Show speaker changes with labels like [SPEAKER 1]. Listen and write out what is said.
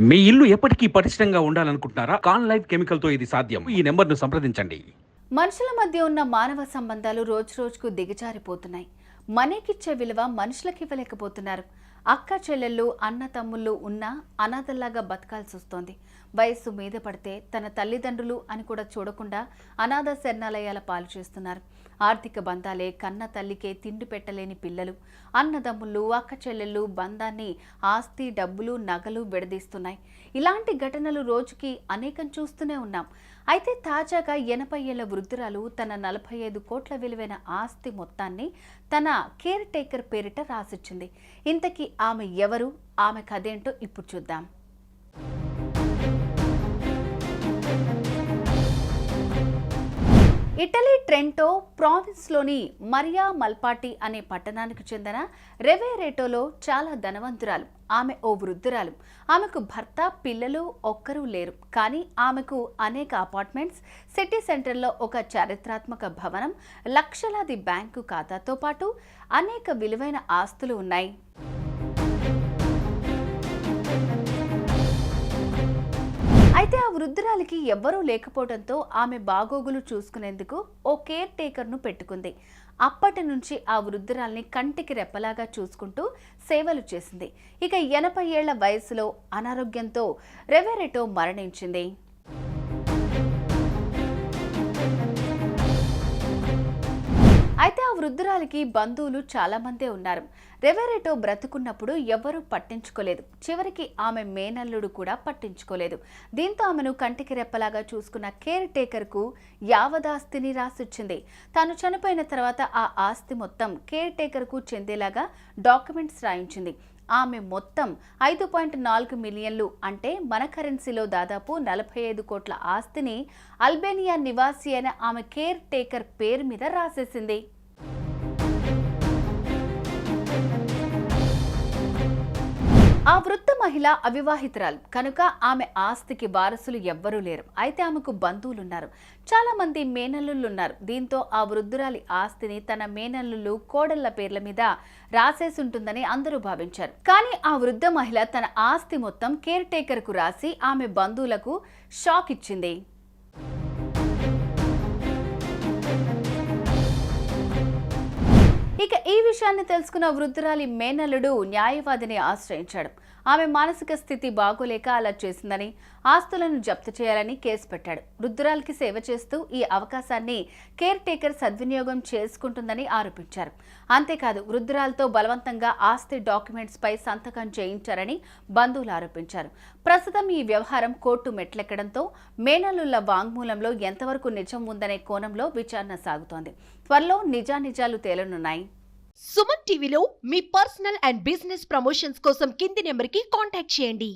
[SPEAKER 1] మీ ఇల్లు ఎప్పటికీ పటిష్టంగా ఉండాలనుకుంటున్నారా? కాన్ లైఫ్ కెమికల్ తో ఇది సాధ్యం. ఈ నెంబర్ను సంప్రదించండి.
[SPEAKER 2] మనుషుల మధ్య ఉన్న మానవ సంబంధాలు రోజురోజుకు దిగజారిపోతున్నాయి. మనీకిచ్చే విలువ మనుషులకి ఇవ్వలేకపోతున్నారు. అక్క చెల్లెళ్ళు అన్న తమ్ముళ్ళు ఉన్నా అనాథల్లాగా బతకాల్సి వస్తోంది. వయస్సు మీద పడితే తన తల్లిదండ్రులు అని కూడా చూడకుండా అనాథ శరణాలయాల పాలు చేస్తున్నారు. ఆర్థిక బంధాలే కన్న తల్లికే తిండి పెట్టలేని పిల్లలు, అన్నదమ్ముళ్ళు అక్క చెల్లెళ్ళు బంధాన్ని ఆస్తి డబ్బులు నగలు విడదీస్తున్నాయి. ఇలాంటి ఘటనలు రోజుకి అనేకం చూస్తూనే ఉన్నాం. అయితే తాజాగా 80 ఏళ్ల వృద్ధురాలు తన 45 కోట్ల విలువైన ఆస్తి మొత్తాన్ని తన కేర్ టేకర్ పేరిట రాసిచ్చింది. ఇంతకీ ఆమె ఎవరు, ఆమె కథేంటో ఇప్పుడు చూద్దాం. ఇటలీ ట్రెంటో ప్రావిన్స్లోని మరియా మల్పాటి అనే పట్టణానికి చెందిన రెవేరేటోలో చాలా ధనవంతురాలు. ఆమె ఓ వృద్ధురాలు. ఆమెకు భర్త పిల్లలు ఒక్కరూ లేరు. కానీ ఆమెకు అనేక అపార్ట్మెంట్స్, సిటీ సెంటర్లో ఒక చారిత్రాత్మక భవనం, లక్షలాది బ్యాంకు ఖాతాతో పాటు అనేక విలువైన ఆస్తులు ఉన్నాయి. అయితే ఆ వృద్ధురాలికి ఎవ్వరూ లేకపోవడంతో ఆమె బాగోగులు చూసుకునేందుకు ఓ కేర్ టేకర్ను పెట్టుకుంది. అప్పటి నుంచి ఆ వృద్ధురాల్ని కంటికి రెప్పలాగా చూసుకుంటూ సేవలు చేసింది. ఇక 80 ఏళ్ల వయసులో అనారోగ్యంతో రెవెరెటో మరణించింది. అయితే ఆ వృద్ధురాలికి బంధువులు చాలా మందే ఉన్నారు. రెవెరెటో బ్రతుకున్నప్పుడు ఎవ్వరూ పట్టించుకోలేదు. చివరికి ఆమె మేనల్లుడు కూడా పట్టించుకోలేదు. దీంతో ఆమెను కంటికి రెప్పలాగా చూసుకున్న కేర్ టేకర్కు యావదాస్తిని రాసిచ్చింది. తాను చనిపోయిన తర్వాత ఆ ఆస్తి మొత్తం కేర్ టేకర్కు చెందేలాగా డాక్యుమెంట్స్ రాయించింది. ఆమె మొత్తం 5.4 మిలియన్లు అంటే మన కరెన్సీలో దాదాపు 45 కోట్ల ఆస్తిని అల్బేనియా నివాసి అయిన ఆమె కేర్ టేకర్ పేరు మీద రాసేసింది. ఆ వృద్ధ మహిళ అవివాహితురాలు కనుక ఆమె ఆస్తికి వారసులు ఎవ్వరూ లేరు. అయితే ఆమెకు బంధువులున్నారు, చాలా మంది మేనల్లున్నారు. దీంతో ఆ వృద్ధురాలి ఆస్తిని తన మేనల్లులు కోడళ్ల పేర్ల మీద రాసేసుంటుందని అందరూ భావించారు. కానీ ఆ వృద్ధ మహిళ తన ఆస్తి మొత్తం కేర్ టేకర్ కు రాసి ఆమె బంధువులకు షాక్ ఇచ్చింది. ఇక ఈ విషయాన్ని తెలుసుకున్న వృద్ధురాలి మేనల్లుడు న్యాయవాదిని ఆశ్రయించాడు. ఆమె మానసిక స్థితి బాగోలేక అలా చేసిందని, ఆస్తులను జప్తు చేయాలని కేసు పెట్టాడు. వృద్ధురాలికి సేవ చేస్తూ ఈ అవకాశాన్ని కేర్ టేకర్ సద్వినియోగం చేసుకుంటుందని ఆరోపించారు. అంతేకాదు వృద్ధురాలతో బలవంతంగా ఆస్తి డాక్యుమెంట్స్ పై సంతకం చేయించారని బంధువులు ఆరోపించారు. ప్రస్తుతం ఈ వ్యవహారం కోర్టు మెట్లెక్కడంతో మేనల్లుల వాంగ్మూలంలో ఎంతవరకు నిజం ఉందనే కోణంలో విచారణ సాగుతోంది. త్వరలో నిజానిజాలు తేలనున్నాయి.
[SPEAKER 3] సుమన్ టీవీలో మీ పర్సనల్ అండ్ బిజినెస్ ప్రమోషన్స్ కోసం కింది నెంబర్కి కాంటాక్ట్ చేయండి.